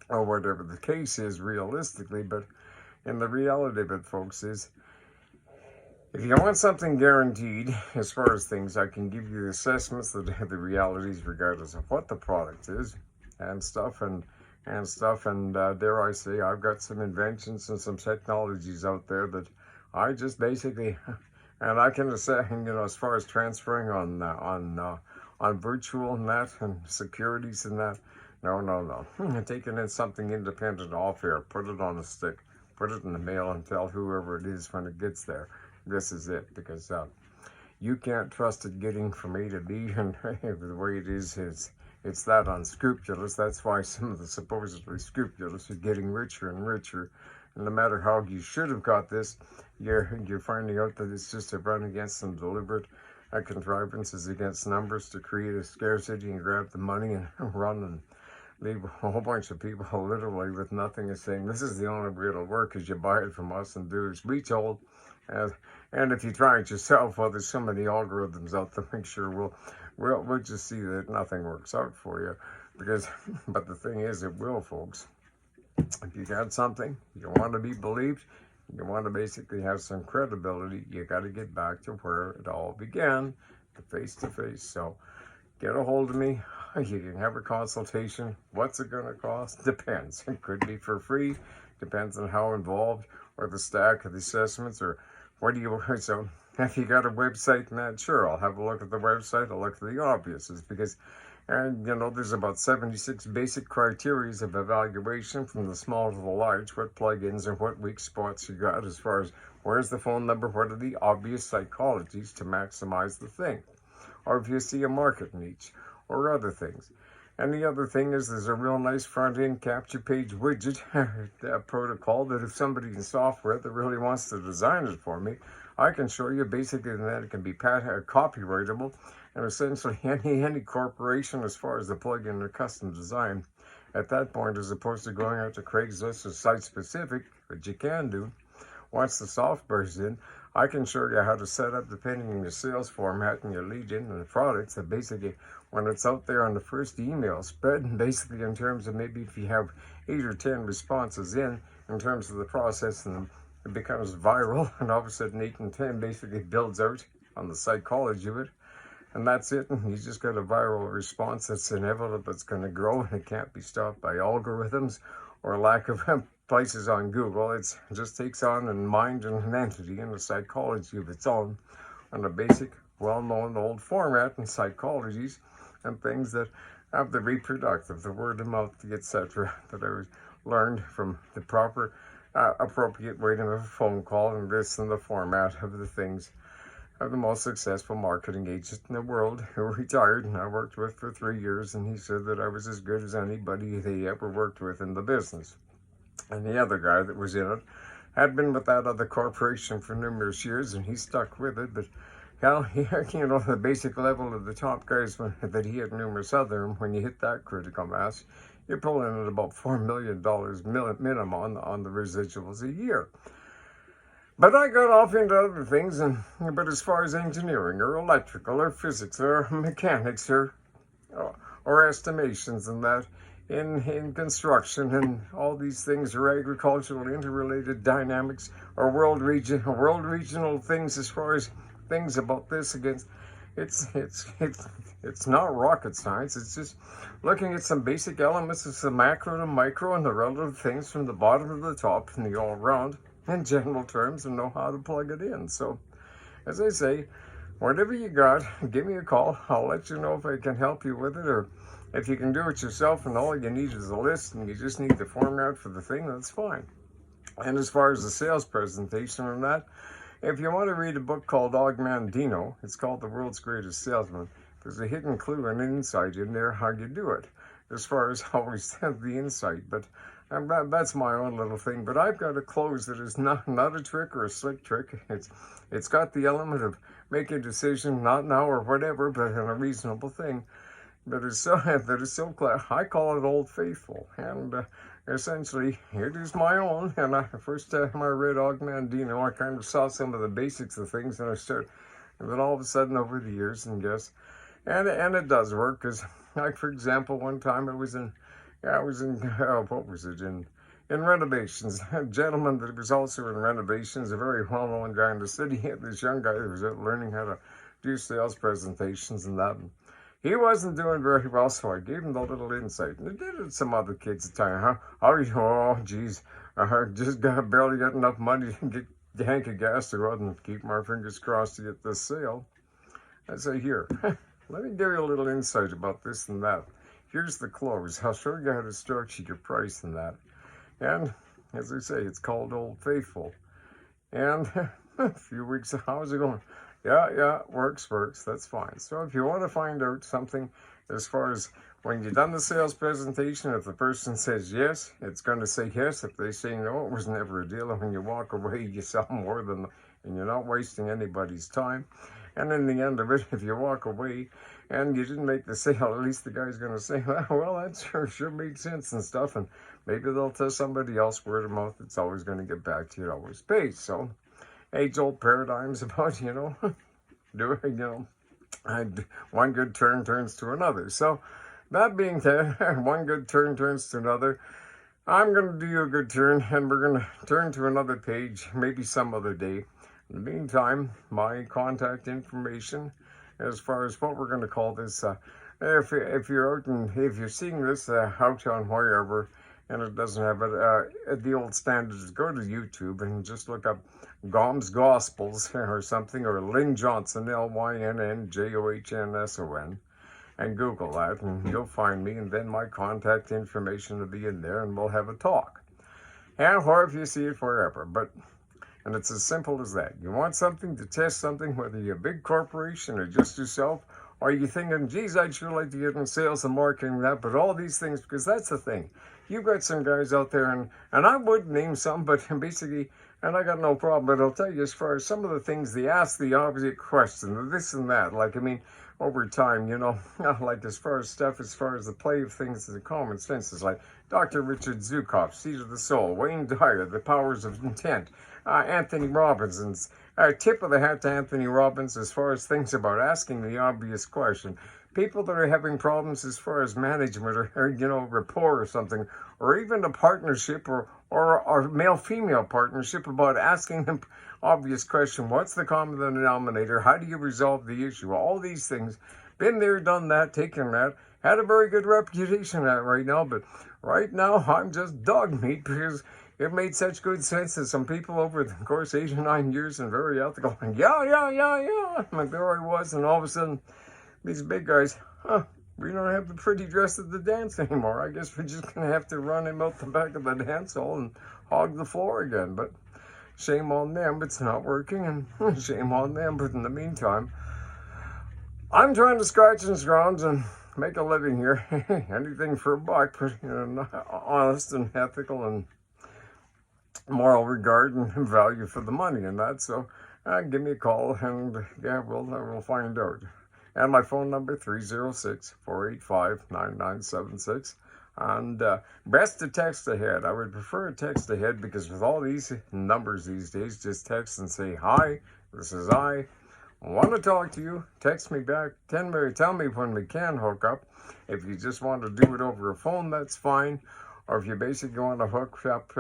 or whatever the case is realistically. But in the reality of it, folks, is if you want something guaranteed as far as things, I can give you assessments that have the realities regardless of what the product is and stuff, and and stuff. And dare I say, I've got some inventions and some technologies out there that I just basically, and I can say, as far as transferring on virtual and that and securities and that, no. Taking in something independent off air, put it on a stick, put it in the mail, and tell whoever it is when it gets there, this is it, because you can't trust it getting from A to B, and the way it is, it's that unscrupulous. That's why some of the supposedly scrupulous are getting richer and richer. And no matter how you should have got this, you're finding out that it's just a run against some deliberate contrivances against numbers to create a scarcity and grab the money and run and leave a whole bunch of people literally with nothing, and saying this is the only way it'll work is you buy it from us and do as we told. And if you try it yourself, well, there's so many algorithms out there. Make sure we'll just see that nothing works out for you, but the thing is, it will, folks. If you got something, you want to be believed, you want to basically have some credibility, you got to get back to where it all began, the face-to-face. So get a hold of me. You can have a consultation. What's it going to cost? Depends. It could be for free. Depends on how involved, or the stack of the assessments, or what do you, so if you got a website and that, sure, I'll have a look at the website. I'll look at the obvious, because, and there's about 76 basic criteria of evaluation, from the small to the large, what plugins and what weak spots you got, as far as where's the phone number, what are the obvious psychologies to maximize the thing, or if you see a market niche, or other things. And the other thing is, there's a real nice front-end capture page widget protocol that if somebody in software that really wants to design it for me, I can show you basically that it can be copyrightable, and essentially any corporation, as far as the plugin or custom design, at that point, as opposed to going out to Craigslist or site-specific, which you can do, once the software's in, I can show you how to set up, depending on your sales format and your lead gen and the products, that basically when it's out there on the first email spread, and basically in terms of maybe if you have 8 or 10 responses in terms of the process, and it becomes viral, and all of a sudden 8 and 10 basically builds out on the psychology of it, and that's it. And you just got a viral response that's inevitable, that's going to grow, and it can't be stopped by algorithms or lack of places on Google. It just takes on a mind and an entity and a psychology of its own, and a basic, well-known old format and psychologies and things that have the reproductive, the word of mouth, etc., that I learned from the proper, appropriate way to have a phone call, and this and the format of the things of the most successful marketing agent in the world, who retired and I worked with for 3 years, and he said that I was as good as anybody they ever worked with in the business. And the other guy that was in it had been with that other corporation for numerous years, and he stuck with it. But hell, the basic level of the top guys that he had numerous other, and when you hit that critical mass, you're pulling at about $4 million minimum on the residuals a year. But I got off into other things, but as far as engineering or electrical or physics or mechanics or estimations and that, in construction and all these things, or agricultural interrelated dynamics, or world regional things, as far as things about this against, it's not rocket science. It's just looking at some basic elements of the macro to micro and the relative things from the bottom to the top in the all round in general terms, and know how to plug it in. So as I say, whatever you got, give me a call. I'll let you know if I can help you with it, or if you can do it yourself and all you need is a list and you just need the format for the thing, that's fine. And as far as the sales presentation and that, if you want to read a book called Ogmandino, it's called The World's Greatest Salesman. There's a hidden clue and insight in there how you do it, as far as always the insight. But that's my own little thing. But I've got a close that is not a trick or a slick trick. It's got the element of make a decision, not now or whatever, but in a reasonable thing. But it's so clear. I call it Old Faithful, and essentially it is my own. And first time I read Ogmandino, I kind of saw some of the basics of things, and and then all of a sudden over the years, and and it does work. Because, like, for example, one time I was in renovations. A gentleman that was also in renovations, a very well-known guy in the city. This young guy who was out learning how to do sales presentations and that. he wasn't doing very well, so I gave him the little insight. And I did it some other kids at the time, huh? Oh, geez, just barely got enough money to get the hank of gas to go out and keep my fingers crossed to get this sale. I say, here, let me give you a little insight about this and that. Here's the close. I'll show you how to structure your price and that. And as I say, it's called Old Faithful. And a few weeks, how's it going? Yeah, works, that's fine. So if you want to find out something as far as when you've done the sales presentation, if the person says yes, it's going to say yes. If they say no, it was never a deal. And when you walk away, you sell more than, and you're not wasting anybody's time. And in the end of it, if you walk away and you didn't make the sale, at least the guy's going to say, well, that sure made sense and stuff. And maybe they'll tell somebody else, word of mouth. It's always going to get back to you. It always pays. So age-old paradigms about, one good turn turns to another. So that being said, one good turn turns to another. I'm going to do you a good turn, and we're going to turn to another page, maybe some other day. In the meantime, my contact information, as far as what we're going to call this, if you're out and if you're seeing this out on wherever, and it doesn't have it, the old standard is go to YouTube and just look up GOM'S Gospels or something, or Lynn Johnson, LYNNJOHNSON, and Google that, and you'll find me, and then my contact information will be in there, and we'll have a talk. And or if you see it forever, and it's as simple as that. You want something to test something, whether you're a big corporation or just yourself, or you're thinking, geez, I'd sure like to get in sales and marketing that, but all these things, because that's the thing. You've got some guys out there, and I would name some, but basically, and I got no problem, but I'll tell you, as far as some of the things, they ask the obvious question, this and that, like, over time, like as far as the play of things, the common sense is like Dr. Richard Zukov, Seed of the Soul, Wayne Dyer, The Powers of Intent, Anthony Robinson's, tip of the hat to Anthony Robbins as far as things about asking the obvious question. People that are having problems as far as management or rapport or something, or even a partnership or male-female partnership, about asking them obvious question, what's the common denominator? How do you resolve the issue? All these things, been there, done that, taken that, had a very good reputation at right now, but right now I'm just dog meat because it made such good sense that some people over the course of 8 or 9 years and very ethical, and yeah, and there I was, and all of a sudden, these big guys, we don't have the pretty dress at the dance anymore. I guess we're just going to have to run him out the back of the dance hall and hog the floor again. But shame on them, it's not working, and shame on them. But in the meantime, I'm trying to scratch and scrounge and make a living here. Anything for a buck, but honest and ethical and moral regard and value for the money and that. So give me a call, and yeah, we'll find out. And my phone number, 306-485-9976. And best to text ahead. I would prefer a text ahead, because with all these numbers these days, just text and say, hi, this is I want to talk to you. Text me back. Tell me when we can hook up. If you just want to do it over a phone, that's fine. Or if you basically want to hook up,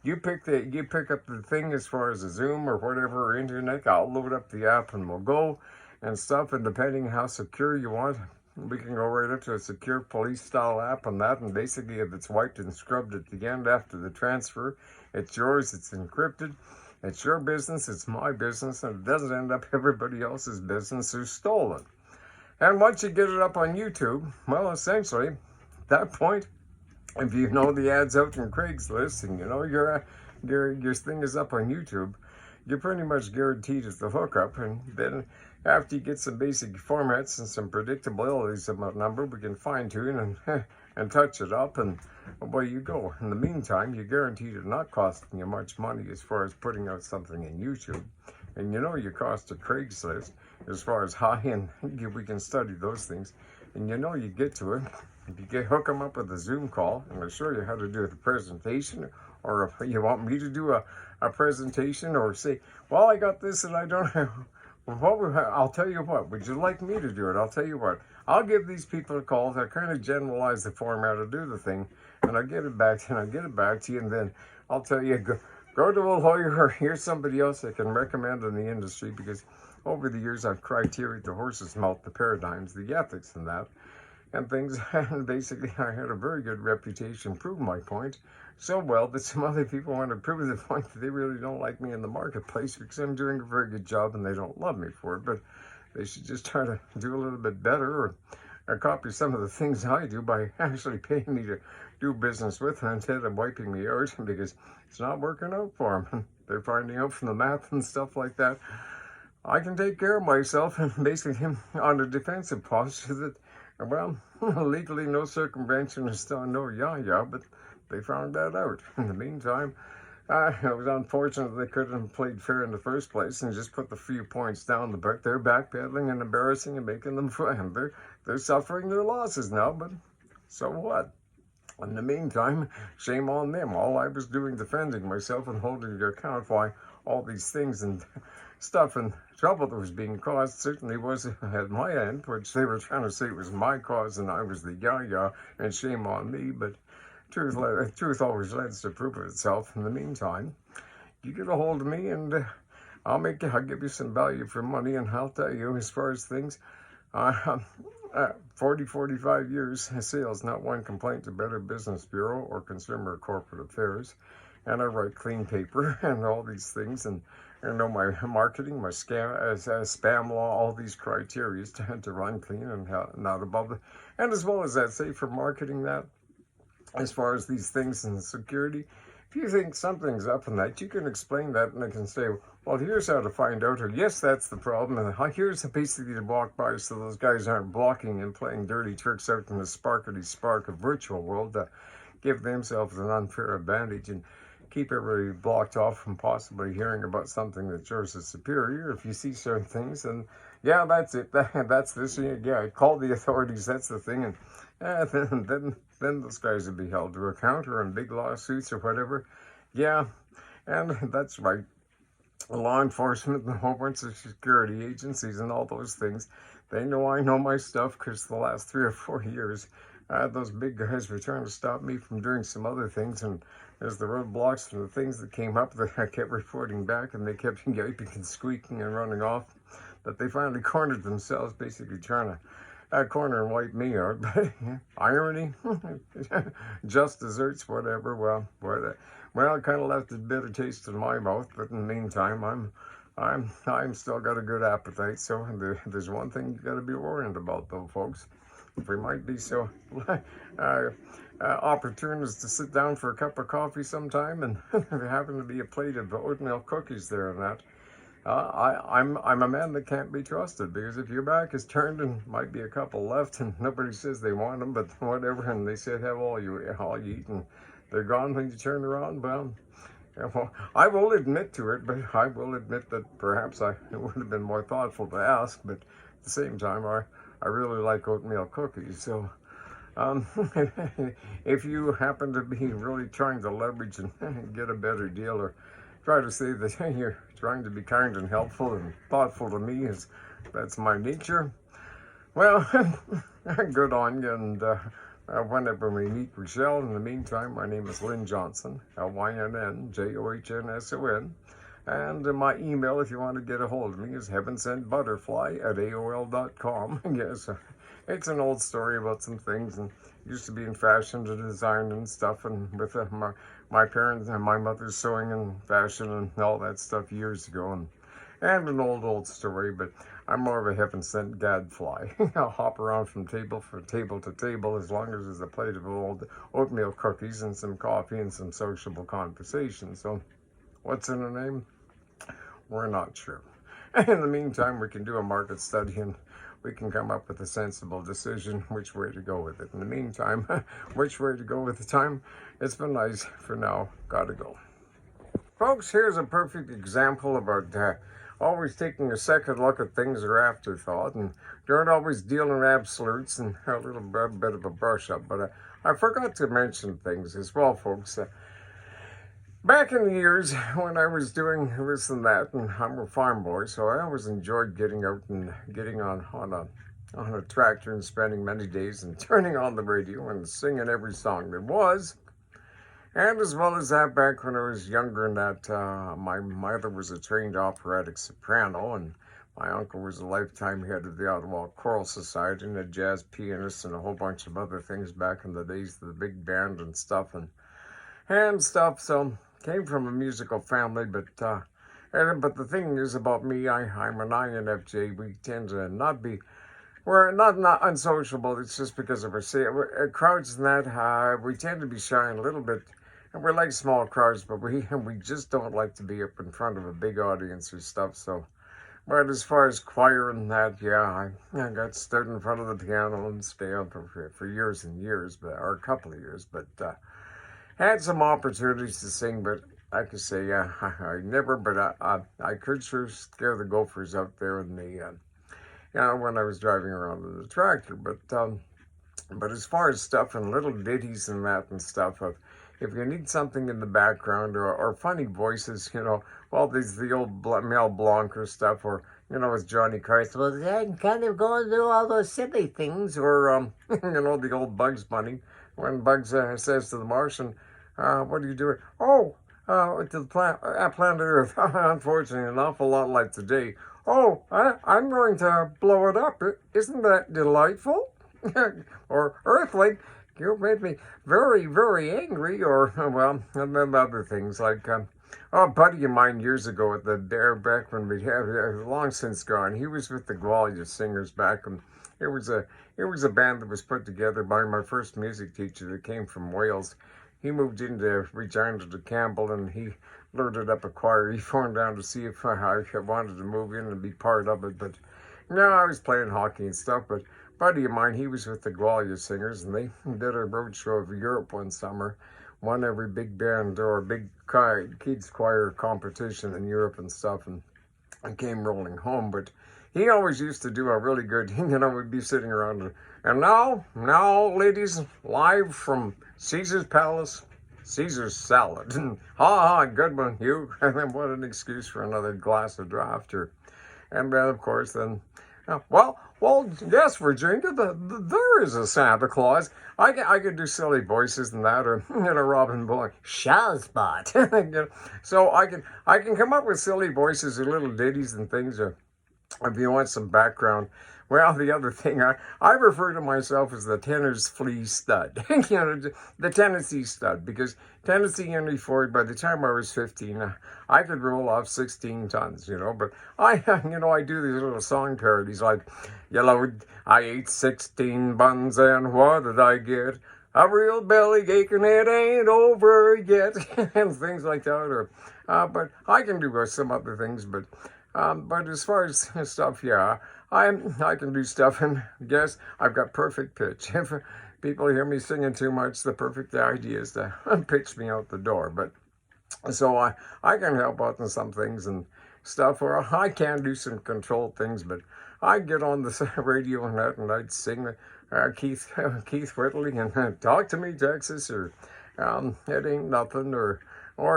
you pick up the thing as far as a Zoom or whatever, or internet. I'll load up the app and we'll go and stuff. And depending how secure you want, we can go right up to a secure police style app on that. And basically, if it's wiped and scrubbed at the end after the transfer, it's yours, it's encrypted. It's your business, it's my business, and it doesn't end up everybody else's business who's stolen. And once you get it up on YouTube, well, essentially, at that point, if you know the ads out in Craigslist, and your thing is up on YouTube, you're pretty much guaranteed it's the hookup. And then after you get some basic formats and some predictabilities about number, we can fine tune and touch it up, and away you go. In the meantime, you're guaranteed it not costing you much money as far as putting out something in YouTube. And your cost of Craigslist as far as high, and we can study those things. And you get to it. If you hook them up with a Zoom call, and I'll show you how to do the presentation, or if you want me to do a presentation, or say, well, I got this and I don't have, I'll tell you what, would you like me to do it? I'll tell you what, I'll give these people a call. I kind of generalize the format to do the thing, and I'll get it back to you, and then I'll tell you, go to a lawyer, or here's somebody else I can recommend in the industry, because over the years I've criteriaed the horse's mouth, the paradigms, the ethics and that, and things. And basically I had a very good reputation, proved my point so well that some other people want to prove the point that they really don't like me in the marketplace because I'm doing a very good job and they don't love me for it. But they should just try to do a little bit better, or copy some of the things I do by actually paying me to do business with them instead of wiping me out, because it's not working out for them. They're finding out from the math and stuff like that. I can take care of myself, and basically on a defensive posture that, well, legally no circumvention is still no yeah, but they found that out. In the meantime, it was unfortunate they couldn't have played fair in the first place and just put the few points down, but they're backpedaling and embarrassing and making them fun. They're suffering their losses now, but so what? In the meantime, shame on them. All I was doing defending myself and holding to account why all these things and stuff and trouble that was being caused certainly was at my end, which they were trying to say it was my cause and I was the yeah, and shame on me, but truth always leads to proof of itself. In the meantime, you get a hold of me and I'll give you some value for money, and I'll tell you, as far as things, 45 years sales, not one complaint to Better Business Bureau or Consumer Corporate Affairs, and I write clean paper and all these things, and I know my marketing, my spam law, all these criteria to run clean and not above it, and as well as that, say for marketing that, as far as these things and security, if you think something's up in that, you can explain that, and I can say, well, here's how to find out, or yes, that's the problem, and here's basically to block by so those guys aren't blocking and playing dirty tricks out in the spark of virtual world to give themselves an unfair advantage and keep everybody blocked off from possibly hearing about something that yours is superior. If you see certain things, and yeah, that's it. That's this. Yeah, call the authorities. That's the thing, and then those guys would be held to account or in big lawsuits or whatever. Yeah, and that's right. Law enforcement and a whole bunch of security agencies and all those things, they know I know my stuff because the last 3 or 4 years, those big guys were trying to stop me from doing some other things, and as the roadblocks and the things that came up, that I kept reporting back, and they kept yiping and squeaking and running off, that they finally cornered themselves, basically trying to corner and wipe me out. But irony, just desserts, whatever. Well, it kind of left a bitter taste in my mouth. But in the meantime, I'm still got a good appetite. So there's one thing you got to be worried about, though, folks. If we might be so opportune as to sit down for a cup of coffee sometime, and there happen to be a plate of oatmeal cookies there and that. I'm a man that can't be trusted, because if your back is turned and might be a couple left and nobody says they want them, but whatever, and they said have all you eat and they're gone when you turn around, well, I will admit to it, but I will admit that perhaps it would have been more thoughtful to ask, but at the same time, I really like oatmeal cookies, so if you happen to be really trying to leverage and get a better deal, or try to say that you're trying to be kind and helpful and thoughtful to me, that's my nature, well, good on you, and whenever we meet, we shall. In the meantime, my name is Lynn Johnson, LYNN, and my email, if you want to get a hold of me, is heavensentbutterfly@AOL.com. Yes, it's an old story about some things, and used to be in fashion to design and stuff, and with my parents and my mother's sewing and fashion and all that stuff years ago, and an old story, but I'm more of a heaven-sent gadfly. I'll hop around from table to table as long as there's a plate of old oatmeal cookies and some coffee and some sociable conversation. So what's in a name? We're not sure. In the meantime, we can do a market study and we can come up with a sensible decision which way to go with it. In the meantime, which way to go with the time? It's been nice. For now, gotta go. Folks, here's a perfect example about always taking a second look at things or afterthought, and don't always deal in absolutes and a little bit of a brush up. But I forgot to mention things as well, folks. Back in the years when I was doing this and that, and I'm a farm boy, so I always enjoyed getting out and getting on a tractor and spending many days and turning on the radio and singing every song there was. And as well as that, back when I was younger, and that my mother was a trained operatic soprano, and My uncle was a lifetime head of the Ottawa Choral Society and a jazz pianist and a whole bunch of other things back in the days of the big band and stuff and stuff. So came from a musical family, but the thing is about me, I'm an INFJ. We tend to not be, we're not unsociable. It's just because of our crowds and that. We tend to be shy a little bit, and we like small crowds, but we just don't like to be up in front of a big audience or stuff. So, but as far as choir and that, yeah, I got stood in front of the piano and stay up for years and years, or a couple of years, but had some opportunities to sing, but like I say, yeah, I never, but I could sure scare the gophers out there in the, when I was driving around in the tractor. But as far as stuff and little ditties and that and stuff, if you need something in the background or funny voices, well, there's the old Mel Blanc or stuff, or, with Johnny Carson, well, they kind of go and do all those silly things, or, the old Bugs Bunny, when Bugs says to the Martian, what are you doing? Oh, to the planet Earth. Unfortunately, an awful lot like today. Oh, I'm going to blow it up. Isn't that delightful? Or Earthling, you made me very, very angry. Or, well, and then other things like, a buddy of mine years ago at the Dare back when we had, long since gone, he was with the Gwalia Singers back, and it was a band that was put together by my first music teacher that came from Wales. He moved into Regina to Campbell, and he loaded up a choir. He phoned down to see if I wanted to move in and be part of it. But no, I was playing hockey and stuff. But a buddy of mine, he was with the Gwalia Singers, and they did a road show of Europe one summer. Won every big band or big kids choir competition in Europe and stuff, and I came rolling home. But he always used to do a really good, we'd be sitting around, and now, ladies, live from Caesar's Palace, Caesar's salad. Ha, good one, you. And then what an excuse for another glass of draft. And then, of course, well, yes, Virginia, there is a Santa Claus. I could do silly voices and that, or, Robin Bullock, Shazbot. So I can come up with silly voices or little ditties and things, or if you want some background. Well, the other thing, I refer to myself as the Tenner's Flea Stud, the Tennessee Stud, because Tennessee Henry Ford, by the time I was 15, I could roll off 16 tons, but I do these little song parodies like, I ate 16 buns and what did I get? A real belly ache and it ain't over yet, and things like that, or, but I can do some other things, but as far as stuff, yeah, I can do stuff, and guess I've got perfect pitch. If people hear me singing too much, the perfect idea is to pitch me out the door. But so I can help out in some things and stuff, or I can do some controlled things. But I get on the radio and that, and I'd sing Keith Whitley and Talk to Me, Texas, or It Ain't Nothing, or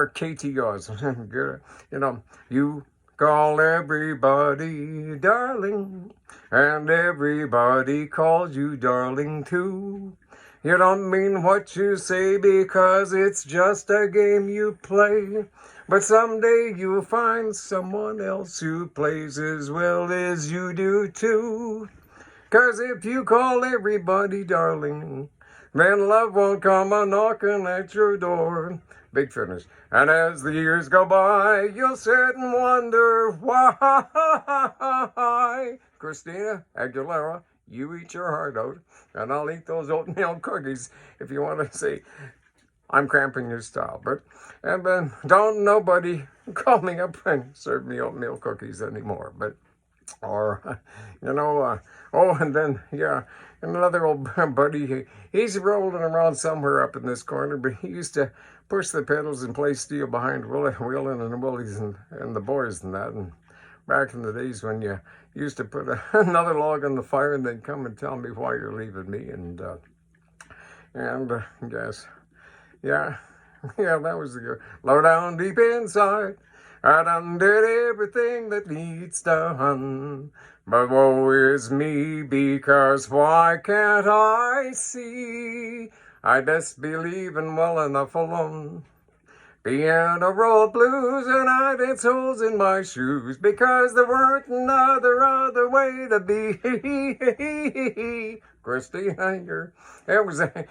Katie Oz. You call everybody darling, and everybody calls you darling too. You don't mean what you say because it's just a game you play. But someday you'll find someone else who plays as well as you do too. 'Cause if you call everybody darling, then love won't come a-knocking at your door. Big finish. And as the years go by, you'll sit and wonder why. Christina Aguilera, you eat your heart out, and I'll eat those oatmeal cookies if you want to say I'm cramping your style. And then don't nobody call me up and serve me oatmeal cookies anymore. And then, yeah, another old buddy, he's rolling around somewhere up in this corner, but he used to push the pedals and play steel behind Wheeling and Willies and the boys and that. And back in the days when you used to put another log on the fire and then come and tell me why you're leaving me. And yes, yeah, that was the good. Low down deep inside, I done did everything that needs done. But woe is me, because why can't I see? I best be leaving well enough alone Piano roll blues and I dance holes in my shoes because there weren't another other way to be. Christine Hanger. It was an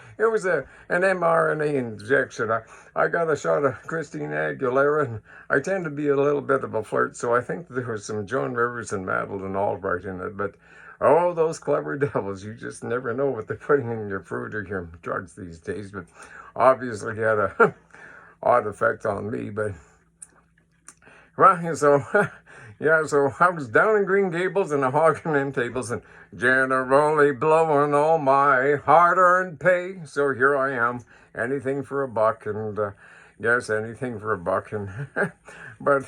mRNA injection. I got a shot of Christine Aguilera, and I tend to be a little bit of a flirt, so I think there was some Joan Rivers and Madeleine Albright in it. But oh, those clever devils! You just never know what they're putting in your fruit or your drugs these days. But obviously, had a odd effect on me, but right, so yeah, so I was down in Green Gables and hogging them tables and generally blowing all my hard-earned pay. So here I am, anything for a buck, and yes, anything for a buck, and but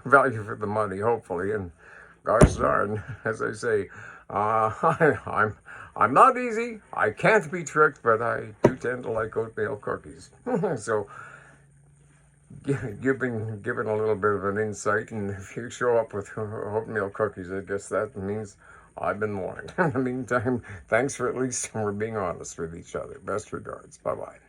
value for the money, hopefully. And gosh darn, as I say, I'm not easy. I can't be tricked, but I do tend to like oatmeal cookies. So you've been given a little bit of an insight, and if you show up with oatmeal cookies, I guess that means I've been warned. In the meantime, thanks for at least we're being honest with each other. Best regards. Bye-bye.